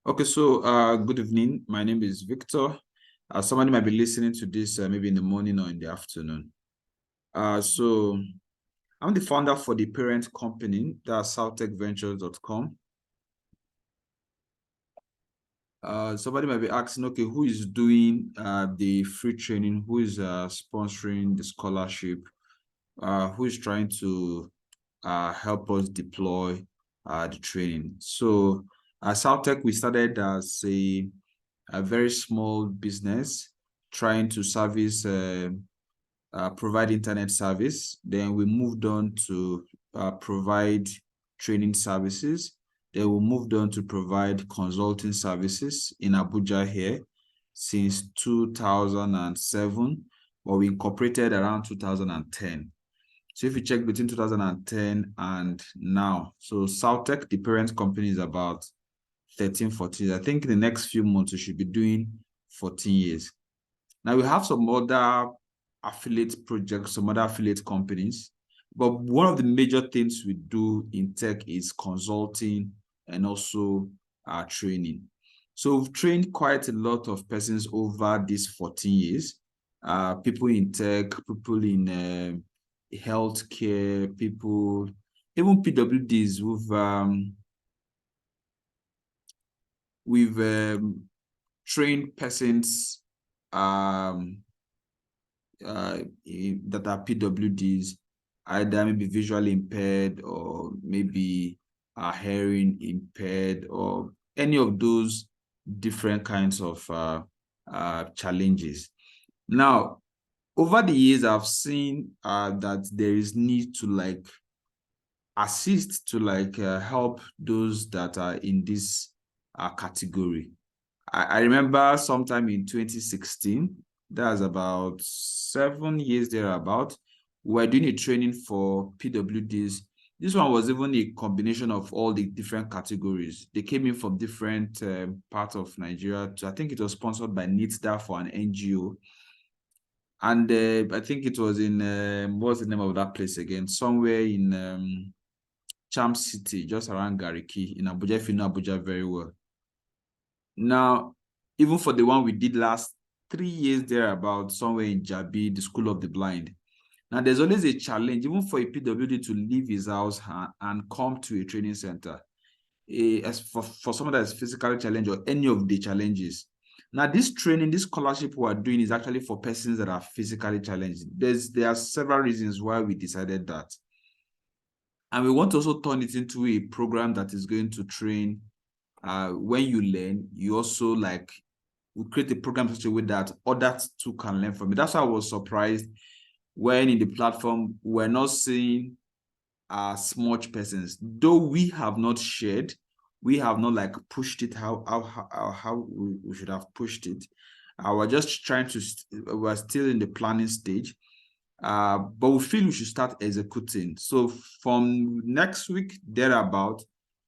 Okay, so good evening. My name is Victor. Somebody might be listening to this maybe in the morning or in the afternoon. So I'm the founder for the parent company, that's southtechventures.com. Somebody might be asking, okay, who is doing the free training? Who is sponsoring the scholarship? Who is trying to help us deploy the training? So at SouthTech, we started as a very small business trying to service, provide internet service. Then we moved on to provide training services. Then we moved on to provide consulting services in Abuja here since 2007, but we incorporated around 2010. So if you check between 2010 and now, so SouthTech, the parent company, is about 13, 14. I think in the next few months, we should be doing 14 years. Now we have some other affiliate projects, some other affiliate companies, but one of the major things we do in tech is consulting and also training. So we've trained quite a lot of persons over these 14 years, people in tech, people in healthcare, people, even PWDs. We've trained persons that are PWDs, either maybe visually impaired or maybe hearing impaired or any of those different kinds of challenges. Now, over the years, I've seen that there is need to assist to help those that are in this category. I remember sometime in 2016, that's about 7 years thereabout, we were doing a training for PWDs. This one was even a combination of all the different categories. They came in from different parts of Nigeria. I think it was sponsored by NITDA for an NGO. And I think it was in, what's the name of that place again? Somewhere in Charm City, just around Gariki in Abuja, if you know Abuja very well. Now, even for the one we did last 3 years thereabout, somewhere in Jabi, the School of the Blind. Now, there's always a challenge, even for a PWD to leave his house and come to a training center. As for someone that is physically challenged or any of the challenges. Now, this training, this scholarship we are doing is actually for persons that are physically challenged. There are several reasons why we decided that. And we want to also turn it into a program that is going to train. When you learn, you also we create a program such a way that others too can learn from it. That's why I was surprised when in the platform we're not seeing smudge persons, though we have not shared, we have not pushed it how we should have pushed it. We're just trying to, we're still in the planning stage, but we feel we should start executing. So from next week thereabout,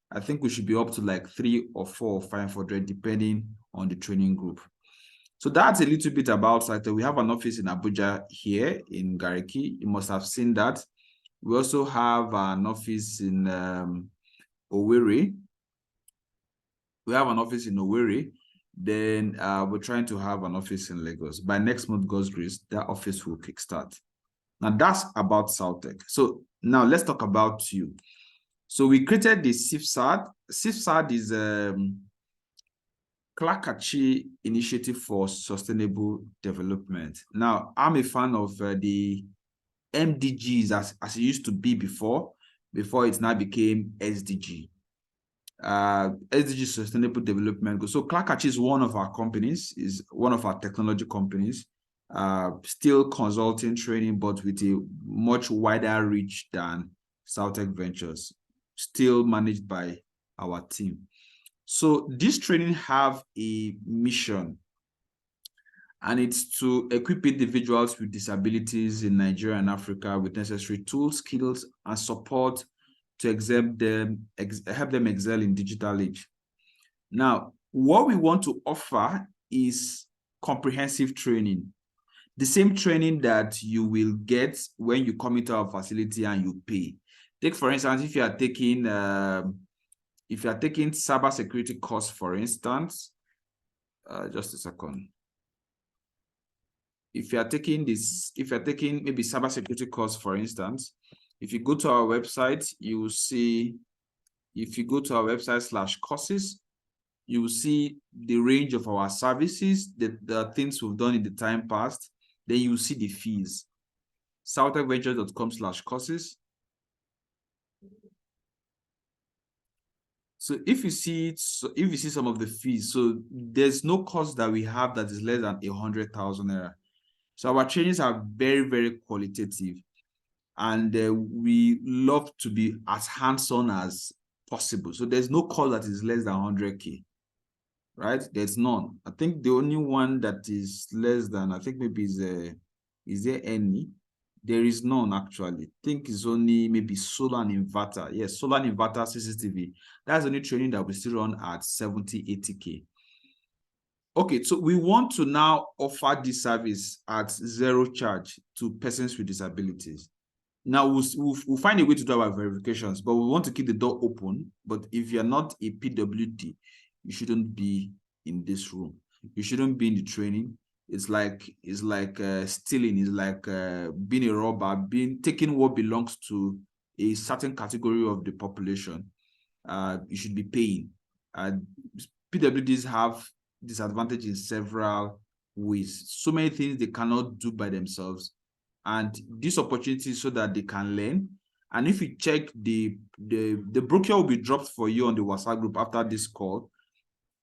I think we should be up to 3 or 4 or 500, depending on the training group. So that's a little bit about SouthTech. We have an office in Abuja here in Gariki. You must have seen that. We also have an office in Owerri. We have an office in Owerri. Then we're trying to have an office in Lagos. By next month, God's grace, that office will kickstart. Now that's about SouthTech. So now let's talk about you. So we created the CIFSAD. CIFSAD is CLACACHI Initiative for Sustainable Development. Now, I'm a fan of the MDGs as it used to be before it now became SDG. SDG Sustainable Development. So CLACACHI is one of our companies, is one of our technology companies, still consulting, training, but with a much wider reach than SouthTech Ventures, still managed by our team. So this training have a mission, and it's to equip individuals with disabilities in Nigeria and Africa with necessary tools, skills, and support to help them excel in digital age. Now, what we want to offer is comprehensive training, the same training that you will get when you come into our facility and you pay. Take, for instance, if you are taking if you are taking cybersecurity course, for instance, just a second. If you are taking maybe cybersecurity course, for instance, if you go to our website, you will see, if you go to our website /courses, you will see the range of our services, the things we've done in the time past. Then you will see the fees. southtechventures.com/courses. So if you see some of the fees, so there's no course that we have that is less than 100,000 naira. So our trainings are very, very qualitative, and we love to be as hands-on as possible. So there's no course that is less than 100K, right? There's none. I think the only one that is less than, I think maybe is there any? There is none, actually. I think it's only maybe solar and inverter. Yes, solar and inverter CCTV. That's the only training that we still run at 70, 80K. Okay, so we want to now offer this service at zero charge to persons with disabilities. Now, we'll find a way to do our verifications, but we want to keep the door open. But if you're not a PWD, you shouldn't be in this room. You shouldn't be in the training. It's like stealing. It's like being a robber, taking what belongs to a certain category of the population. You should be paying. PWDs have disadvantage in several ways. So many things they cannot do by themselves, and this opportunity so that they can learn. And if you check the brochure will be dropped for you on the WhatsApp group after this call,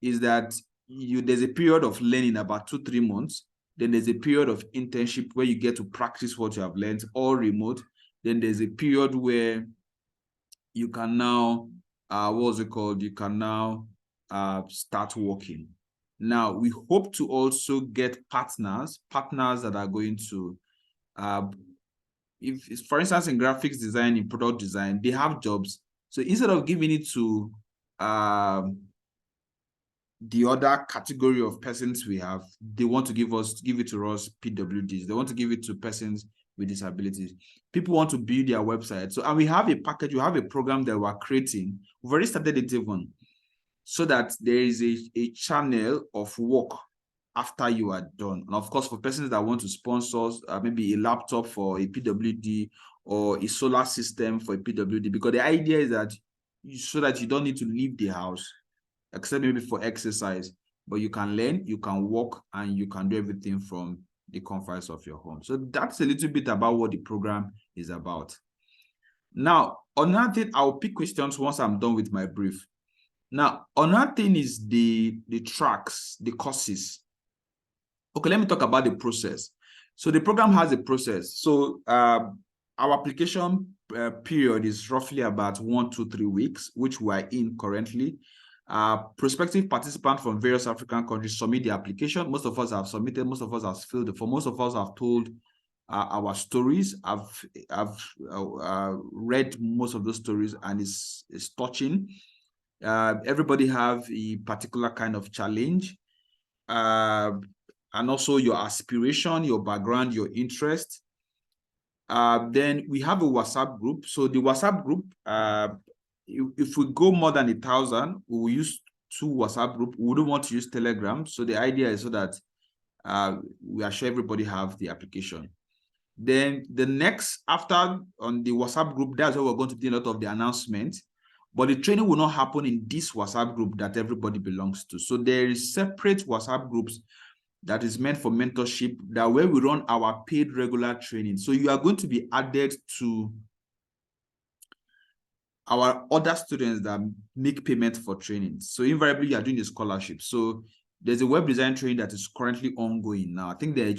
is that there's a period of learning about 2-3 months. Then there's a period of internship where you get to practice what you have learned, all remote. Then there's a period where you can now you can now start working. Now we hope to also get partners that are going to if for instance in graphics design, in product design, they have jobs. So instead of giving it to the other category of persons we have, they want to give it to us PWDs. They want to give it to persons with disabilities. People want to build their website. So, and we have a package, we have a program that we're creating. We've already started it even, so that there is a channel of work after you are done. And of course, for persons that want to sponsor maybe a laptop for a PWD or a solar system for a PWD, because the idea is that so that you don't need to leave the house, except maybe for exercise, but you can learn, you can work, and you can do everything from the comforts of your home. So that's a little bit about what the program is about. Now, another thing, I'll pick questions once I'm done with my brief. Now, another thing is the tracks, the courses. Okay, let me talk about the process. So the program has a process. So our application period is roughly about 1 to 3 weeks, which we are in currently. Prospective participants from various African countries submit the application. Most of us have submitted, most of us have filled it. For most of us have told our stories. I've read most of those stories, and it's touching. Everybody have a particular kind of challenge, and also your aspiration, your background, your interest. Then we have a WhatsApp group. So the WhatsApp group, if we go more than 1,000, we will use 2 WhatsApp group. We wouldn't want to use Telegram. So the idea is so that we are sure everybody have the application. Then the next, after on the WhatsApp group, that's where we're going to do a lot of the announcements. But the training will not happen in this WhatsApp group that everybody belongs to. So there is separate WhatsApp groups that is meant for mentorship, that where we run our paid regular training. So you are going to be added to our other students that make payment for training. So invariably, you are doing a scholarship. So there's a web design training that is currently ongoing now. I think they've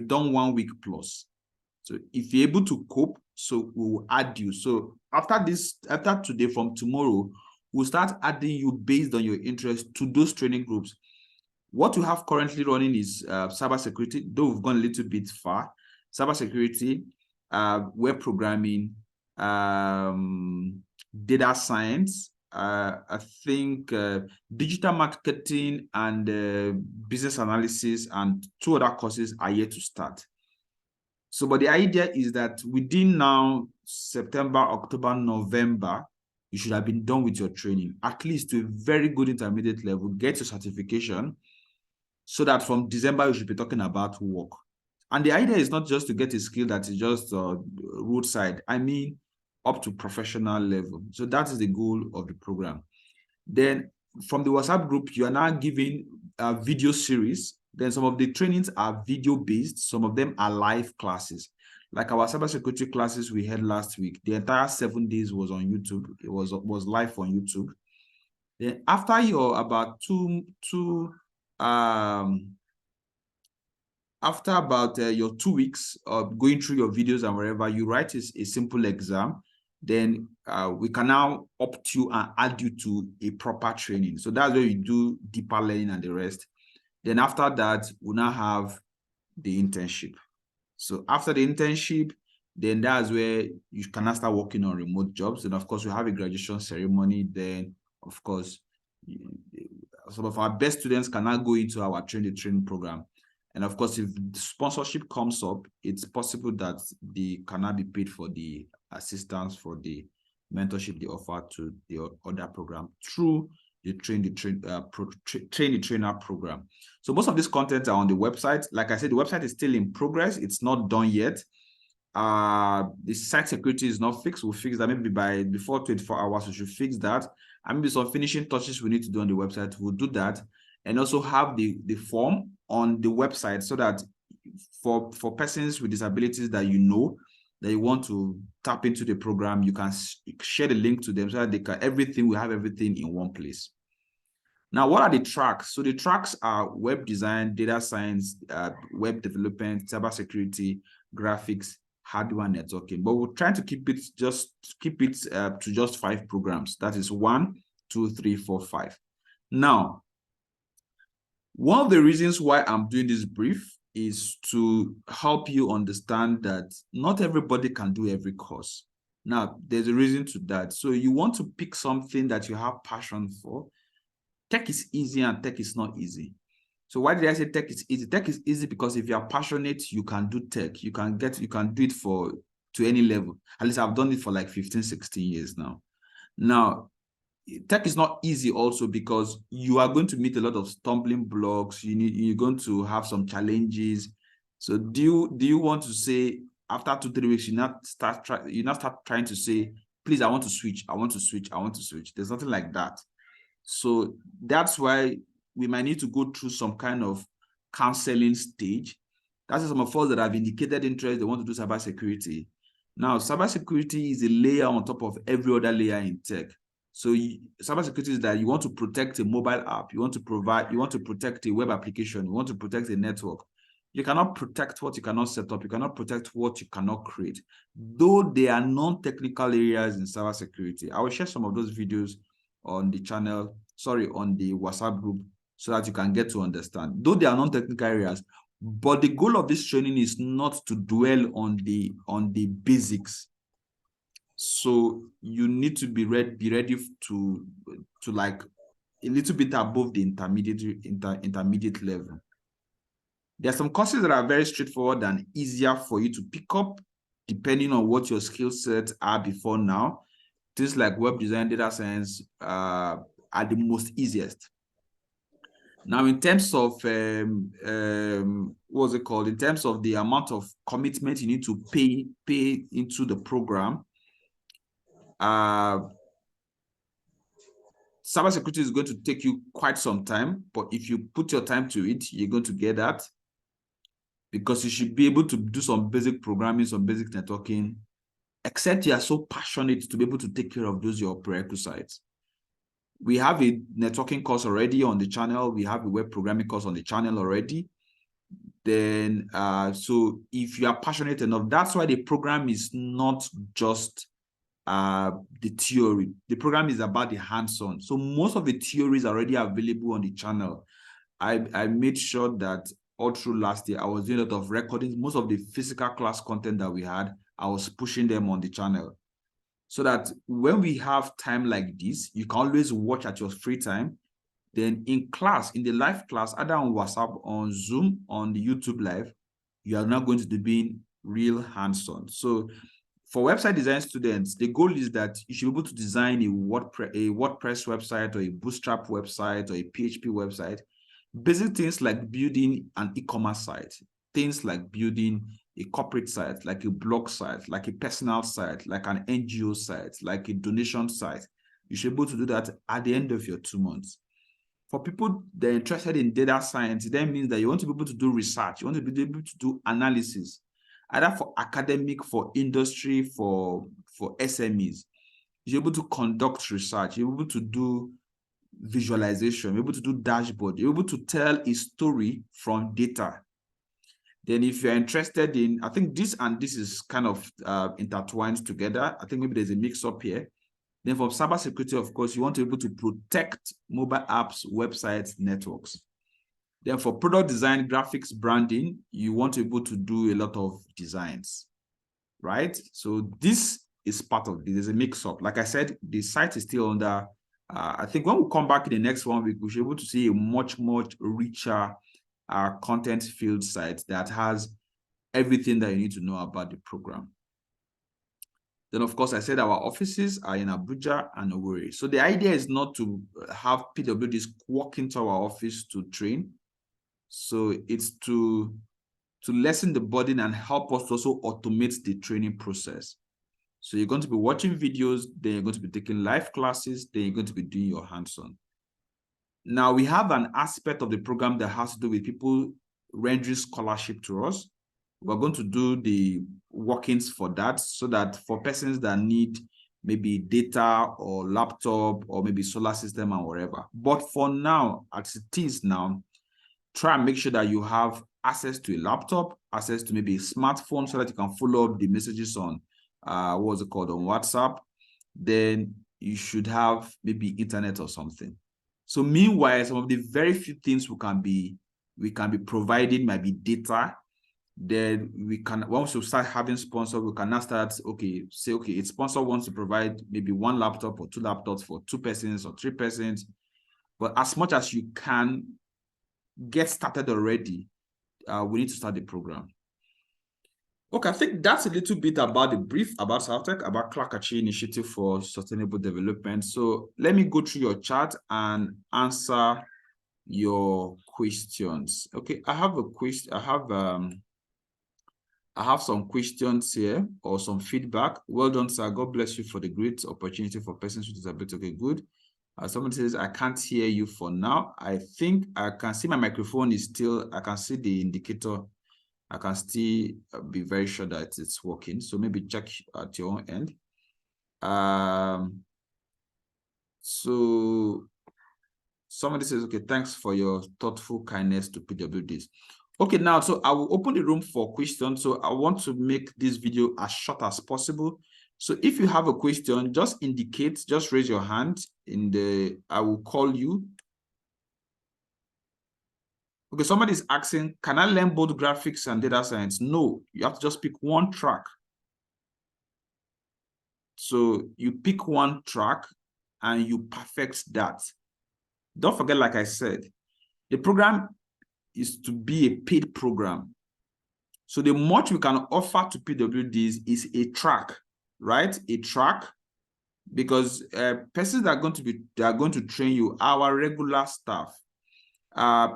done 1 week plus. So if you're able to cope, so we will add you. So after today, from tomorrow, we'll start adding you based on your interest to those training groups. What we have currently running is cybersecurity, though we've gone a little bit far. Cybersecurity, web programming, data science, I think digital marketing and business analysis, and 2 other courses are yet to start. So, but the idea is that within now September, October, November, you should have been done with your training, at least to a very good intermediate level, get your certification, so that from December, you should be talking about work. And the idea is not just to get a skill that is just roadside. I mean, up to professional level. So that is the goal of the program. Then from the WhatsApp group, you are now giving a video series. Then some of the trainings are video-based. Some of them are live classes. Like our cybersecurity classes we had last week, the entire 7 days was on YouTube. It was live on YouTube. Then after your about after about your 2 weeks of going through your videos and wherever, you write a simple exam. Then we can now opt you and add you to a proper training. So that's where you do deeper learning and the rest. Then after that, we now have the internship. So after the internship, then that's where you can now start working on remote jobs. And of course, we have a graduation ceremony. Then, of course, some of our best students can now go into our training program. And of course, if sponsorship comes up, it's possible that they cannot be paid for the assistance for the mentorship they offer to the other program through the train the trainer program. So most of this content are on the website. Like I said, the website is still in progress. It's not done yet. The site security is not fixed. We'll fix that maybe before 24 hours. We should fix that. And maybe some finishing touches we need to do on the website. We'll do that. And also have the form on the website, so that for persons with disabilities that that you want to tap into the program, you can share the link to them so that they can we have everything in one place. Now, what are the tracks? So the tracks are web design, data science, web development, cybersecurity, graphics, hardware, networking. But we're trying to keep it to just 5 programs. That is 1, 2, 3, 4, 5. Now, one of the reasons why I'm doing this brief is to help you understand that not everybody can do every course. Now, there's a reason to that. So you want to pick something that you have passion for. Tech is easy and tech is not easy. So why did I say tech is easy? Tech is easy because if you are passionate, you can do tech. You can do it to any level. At least I've done it for like 15, 16 years now. Now, tech is not easy also because you are going to meet a lot of stumbling blocks. You're going to have some challenges. So do you want to say after 2, 3 weeks, you not start trying to say, please, I want to switch. There's nothing like that. So that's why we might need to go through some kind of counseling stage. That's some of us that have indicated interest. They want to do cybersecurity. Now, cybersecurity is a layer on top of every other layer in tech. So cybersecurity is that you want to protect a mobile app, you want to protect a web application, you want to protect a network. You cannot protect what you cannot set up, you cannot protect what you cannot create. Though there are non-technical areas in cybersecurity. I will share some of those videos on the channel, on the WhatsApp group, so that you can get to understand. Though there are non-technical areas, but the goal of this training is not to dwell on the basics. So you need to be ready to like a little bit above the intermediate level. There are some courses that are very straightforward and easier for you to pick up depending on what your skill sets are before now. Things like web design, data science are the most easiest. Now, in terms of what's it called? In terms of the amount of commitment you need to pay into the program, cybersecurity is going to take you quite some time, but if you put your time to it, you're going to get that, because you should be able to do some basic programming, some basic networking, except you are so passionate to be able to take care of your prerequisites. We have a networking course already on the channel. We have a web programming course on the channel already. Then, so if you are passionate enough, that's why the program is not just the theory. The program is about the hands-on. So most of the theories are already available on the channel. I made sure that all through last year, I was doing a lot of recordings. Most of the physical class content that we had, I was pushing them on the channel, so that when we have time like this, you can always watch at your free time. Then in class, in the live class, either on WhatsApp, on Zoom, on the YouTube live, you are now going to be being real hands-on. So For website design students, the goal is that you should be able to design a WordPress website or a Bootstrap website or a PHP website. Basic things like building an e-commerce site, things like building a corporate site, like a blog site, like a personal site, like an NGO site, like a donation site. You should be able to do that at the end of your 2 months. For people that are interested in data science, that means that you want to be able to do research, you want to be able to do analysis, either for academic, for industry, for SMEs. You're able to conduct research, you're able to do visualization, you're able to do dashboard, you're able to tell a story from data. Then if you're interested in, I think this and this is kind of intertwined together. I think maybe there's a mix up here. Then for cybersecurity, of course, you want to be able to protect mobile apps, websites, networks. Then for product design, graphics, branding, you want to be able to do a lot of designs, right? So this is part of this. There's a mix-up. Like I said, the site is still under, I think when we come back in the next 1 week, we should be able to see a much richer content field site that has everything that you need to know about the program. Then, of course, I said our offices are in Abuja and Owerri. So the idea is not to have PWDs walk into our office to train. So it's to lessen the burden and help us to also automate the training process. So you're going to be watching videos, then you're going to be taking live classes, then you're going to be doing your hands-on. Now, we have an aspect of the program that has to do with people rendering scholarship to us. We're going to do the workings for that, so that for persons that need maybe data or laptop or maybe solar system and whatever. But for now, as it is now, try and make sure that you have access to a laptop, access to maybe a smartphone, so that you can follow up the messages on, what's it called, on WhatsApp. Then you should have maybe internet or something. So meanwhile, some of the very few things we can be providing might be data. Then we can, once we start having sponsors, we can now start, okay, say, okay, a sponsor wants to provide maybe 1 laptop or 2 laptops for 2 persons or 3 persons. But as much as you can get started already, we need to start the program. Okay, I think that's a little bit about the brief about SouthTech, about CLACACHI Initiative for Sustainable Development. So let me go through your chat and answer your questions. Okay, I have a question. I have some questions here or some feedback. Well done, sir. God bless you for the great opportunity for persons with disability. Okay, good. Somebody says, I can't hear you for now. I think I can see my microphone is still, I can see the indicator. I can still be very sure that it's working. So maybe check at your own end. So somebody says, okay, thanks for your thoughtful kindness to PWDs. Okay, now, so I will open the room for questions. So I want to make this video as short as possible. So if you have a question, just indicate, just raise your hand I will call you. Okay, somebody is asking, can I learn both graphics and data science? No, you have to just pick one track. So you pick one track and you perfect that. Don't forget, like I said, the program is to be a paid program. So the much we can offer to PWDs is a track, right? A track, because persons that are going to train you, our regular staff,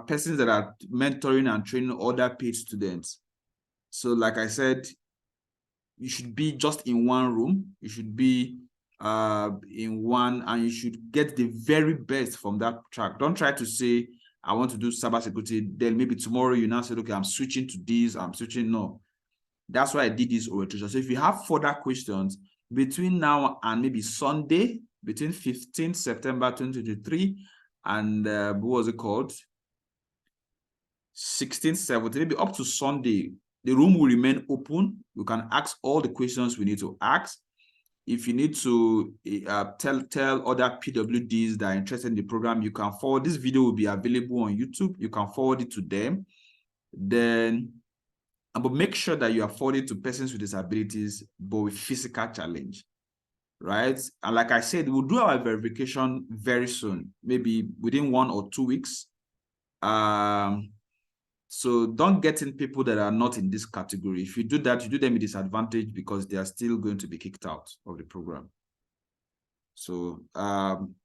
persons that are mentoring and training other paid students. So like I said, you should be just in one room. You should be in one, and you should get the very best from that track. Don't try to say, I want to do cybersecurity. Then maybe tomorrow you now say, okay, I'm switching to this, I'm switching. No, that's why I did this orientation. So if you have further questions between now and maybe Sunday, between 15th September 2023 and what was it called? 16th, 17th, maybe up to Sunday, the room will remain open. You can ask all the questions we need to ask. If you need to tell other PWDs that are interested in the program, you can forward. This video will be available on YouTube. You can forward it to them. Then, but make sure that you are forwarded to persons with disabilities, but with physical challenge, right? And like I said, we'll do our verification very soon, maybe within 1 or 2 weeks. So don't get in people that are not in this category. If you do that, you do them a disadvantage because they are still going to be kicked out of the program. So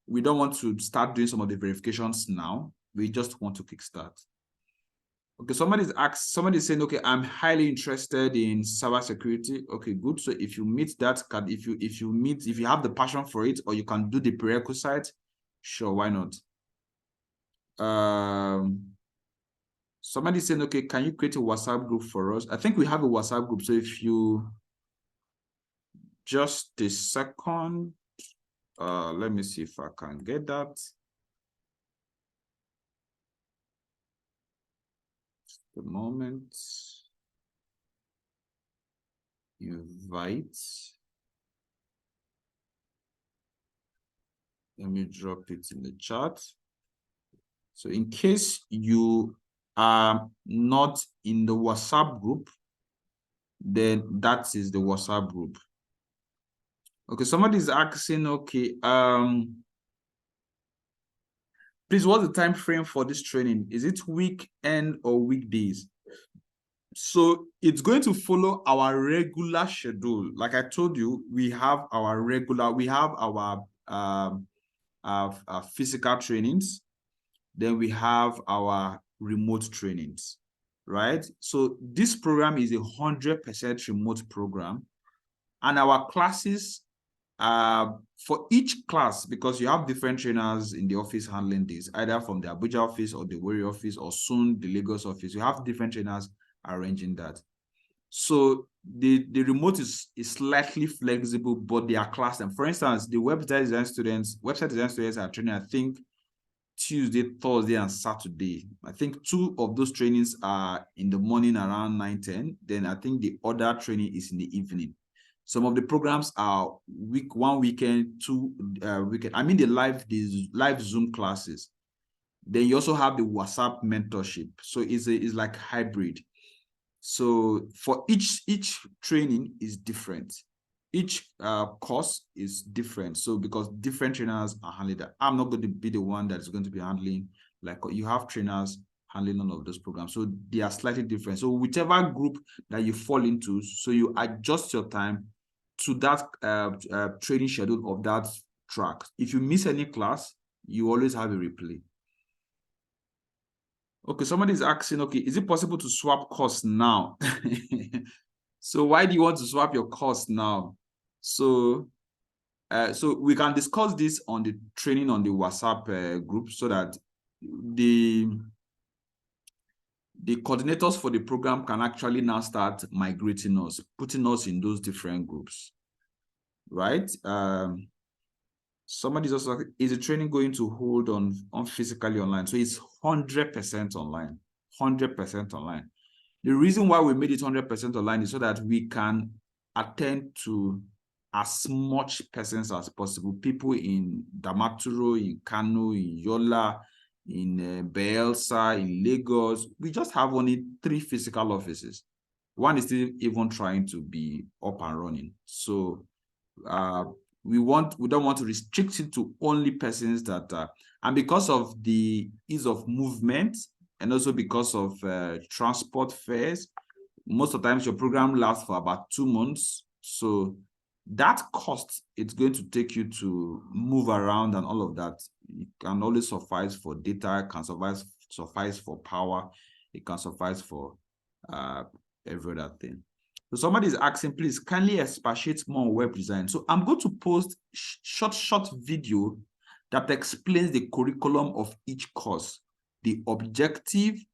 we don't want to start doing some of the verifications now. We just want to kickstart. Okay, somebody's saying, okay, I'm highly interested in cybersecurity. Okay, good. So if you meet that, if you have the passion for it, or you can do the prerequisite, sure, why not? Somebody's saying, okay, can you create a WhatsApp group for us? I think we have a WhatsApp group. So if you just a second, let me see if I can get that. The moment. Invite. Let me drop it in the chat. So in case you are not in the WhatsApp group, then that is the WhatsApp group. Okay, somebody is asking, okay, please, what's the time frame for this training? Is it weekend or weekdays? So it's going to follow our regular schedule. Like I told you, we have our physical trainings. Then we have our remote trainings, right? So this program is 100% remote program. And our classes, for each class, because you have different trainers in the office handling this, either from the Abuja office or the Warri office, or soon the Lagos office. You have different trainers arranging that. So the remote is slightly flexible, but they are classed. And for instance, the website design students are training, I think, Tuesday, Thursday, and Saturday. I think 2 of those trainings are in the morning around 9-10. Then I think the other training is in the evening. Some of the programs are one weekend, 2 weekend. I mean the live Zoom classes. Then you also have the WhatsApp mentorship. So it's like hybrid. So for each training is different. Each course is different. So because different trainers are handling that, I'm not going to be the one that is going to be handling, like you have trainers handling none of those programs. So they are slightly different. So whichever group that you fall into, so you adjust your time to that training schedule of that track. If you miss any class, you always have a replay. Okay, somebody is asking, okay, is it possible to swap course now? So why do you want to swap your course now? So we can discuss this on the training on the WhatsApp group, so that the coordinators for the program can actually now start migrating us, putting us in those different groups, right? Somebody's also, is the training going to hold on physically online? So it's 100% online, 100% online. The reason why we made it 100% online is so that we can attend to as much persons as possible. People in Damaturu, in Kano, in Yola, in Bayelsa, in Lagos. We just have only 3 physical offices. One is still even trying to be up and running. So we don't want to restrict it to only persons that are, and because of the ease of movement, and also because of transport fares, most of the times your program lasts for about 2 months. So that cost it's going to take you to move around and all of that, it can only suffice for data, it can suffice for power, it can suffice for every other thing. So somebody is asking, please kindly expatiate more on web design. So I'm going to post short video that explains the curriculum of each course, the objective,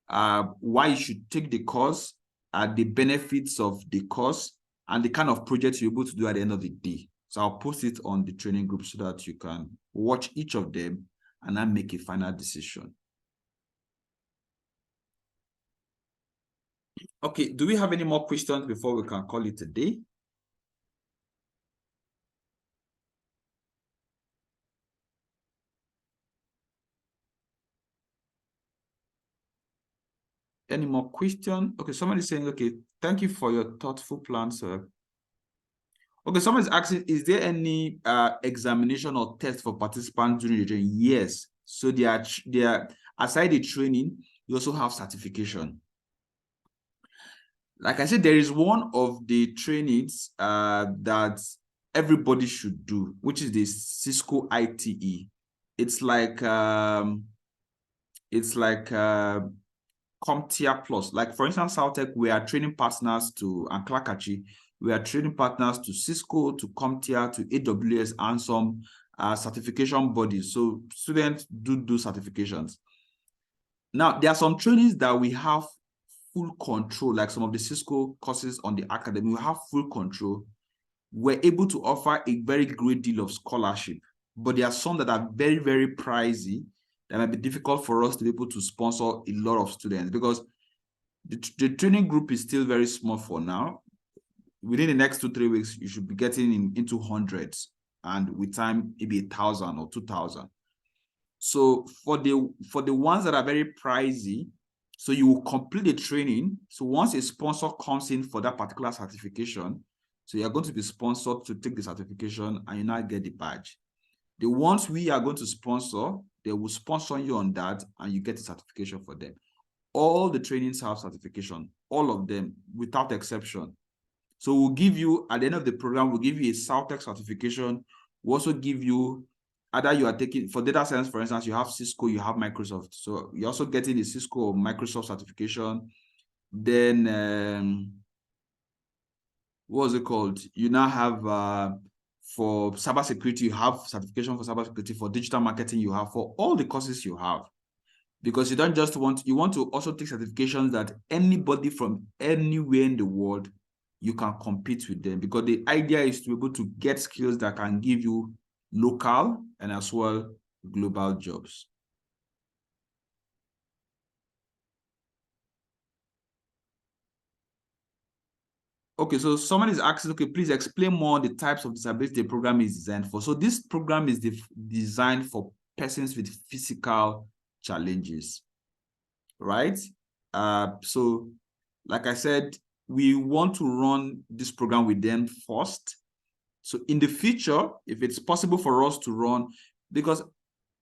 why you should take the course, the benefits of the course, and the kind of projects you're able to do at the end of the day. So I'll post it on the training group so that you can watch each of them and then make a final decision. Okay, do we have any more questions before we can call it a day? Any more questions? Okay, somebody's saying, okay, thank you for your thoughtful plan, sir. Okay, someone's asking, is there any examination or test for participants during the training? Yes. So they are aside the training, you also have certification. Like I said, there is one of the trainings that everybody should do, which is the CISCO ITE. It's like CompTIA Plus. Like for instance, Southtech, we are training partners to, and CLACACHI, we are training partners to Cisco, to CompTIA, to AWS, and some certification bodies. So students do certifications. Now, there are some trainings that we have full control, like some of the Cisco courses on the academy, we have full control. We're able to offer a very great deal of scholarship, but there are some that are very, very pricey that might be difficult for us to be able to sponsor a lot of students, because the training group is still very small for now. Within the next 2-3 weeks, you should be getting into hundreds, and with time, maybe 1,000 or 2,000. So for the ones that are very pricey, so you will complete the training. So once a sponsor comes in for that particular certification, so you're going to be sponsored to take the certification and you now get the badge. The ones we are going to sponsor, they will sponsor you on that and you get the certification for them. All the trainings have certification, all of them, without exception. So we'll give you, at the end of the program, we'll give you a Southtech certification. We'll also give you, either you are taking, for data science, for instance, you have Cisco, you have Microsoft. So you're also getting the Cisco or Microsoft certification. Then, what was it called? You now have, for cybersecurity, you have certification for cybersecurity. For digital marketing, you have, for all the courses you have. Because you don't just want, you want to also take certifications that anybody from anywhere in the world, you can compete with them. Because the idea is to be able to get skills that can give you local and as well global jobs. Okay, so someone is asking, okay, please explain more the types of disability the program is designed for. So this program is designed for persons with physical challenges, right? So like I said, we want to run this program with them first. So in the future, if it's possible for us to run, because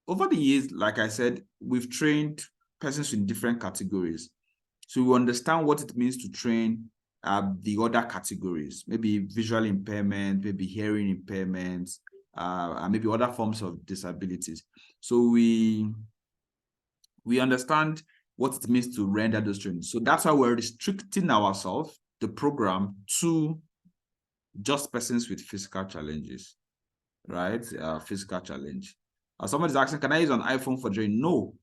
over the years, like I said, we've trained persons in different categories. So we understand what it means to train the other categories, maybe visual impairment, maybe hearing impairments, and maybe other forms of disabilities. So we understand what it means to render those trainings. So that's why we're restricting ourselves, the program, to just persons with physical challenges, right? Physical challenge. Somebody's asking, can I use an iPhone for training? No.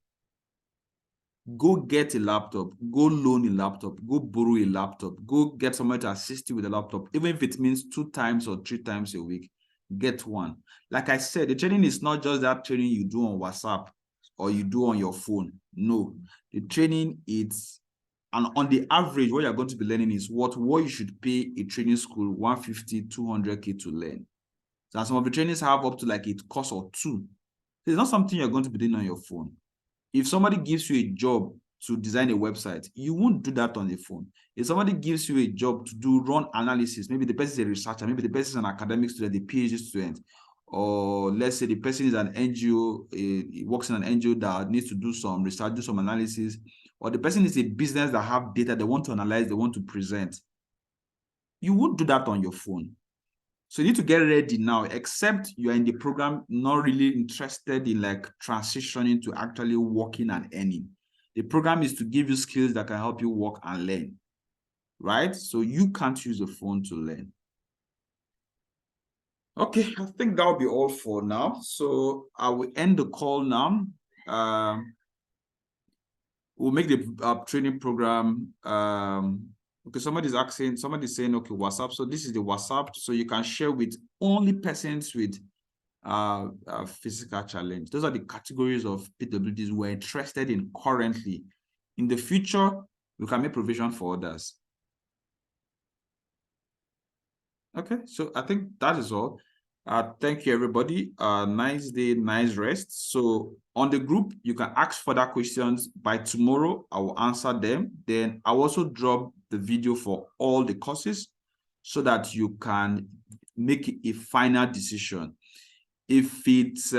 Go get a laptop, go loan a laptop, go borrow a laptop, go get someone to assist you with a laptop, even if it means 2 times or 3 times a week, get one. Like I said, the training is not just that training you do on WhatsApp or you do on your phone. No, the training is, and on the average, what you're going to be learning is what you should pay a training school 150, 200K to learn. So some of the trainings have up to like a course or 2. It's not something you're going to be doing on your phone. If somebody gives you a job to design a website, you won't do that on the phone. If somebody gives you a job to run analysis, maybe the person is a researcher, maybe the person is an academic student, a PhD student, or let's say the person is an NGO, he works in an NGO that needs to do some research, do some analysis, or the person is a business that have data they want to analyze, they want to present. You won't do that on your phone. So you need to get ready now, except you are in the program not really interested in like transitioning to actually working and earning. The program is to give you skills that can help you work and learn, right? So you can't use the phone to learn. Okay, I think that'll be all for now. So I will end the call now. We'll make the training program. Okay, somebody's saying, okay, WhatsApp. So this is the WhatsApp. So you can share with only persons with physical challenge. Those are the categories of PWDs we're interested in currently. In the future, we can make provision for others. Okay, so I think that is all. Thank you, everybody. Nice day, nice rest. So on the group, you can ask further questions. By tomorrow, I will answer them. Then I'll also drop the video for all the courses so that you can make a final decision. If it's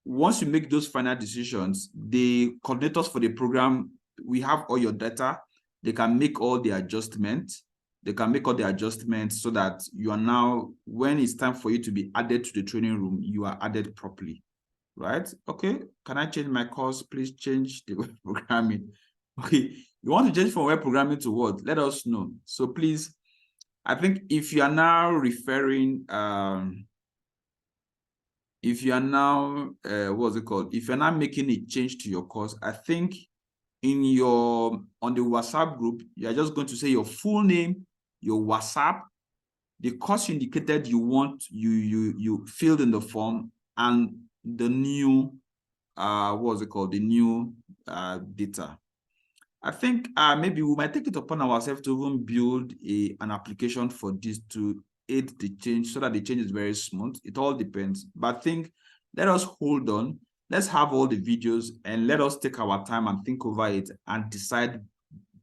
once you make those final decisions, the coordinators for the program, we have all your data. They can make all the adjustments. They can make all the adjustments so that you are now, when it's time for you to be added to the training room, you are added properly, right? Okay, can I change my course? Please change the web programming. Okay, you want to change from web programming to what? Let us know. So please, I think if you are now referring, if you are now, what's it called? If you're now making a change to your course, I think in your, on the WhatsApp group, you're just going to say your full name, your WhatsApp, the course you indicated you want, you filled in the form, and the new, what's it called? The new data. I think maybe we might take it upon ourselves to even build an application for this to aid the change so that the change is very smooth. It all depends. But I think let us hold on. Let's have all the videos and let us take our time and think over it and decide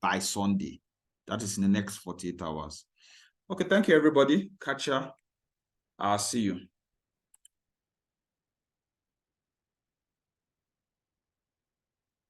by Sunday. That is in the next 48 hours. Okay, thank you, everybody. Catch ya. I'll see you.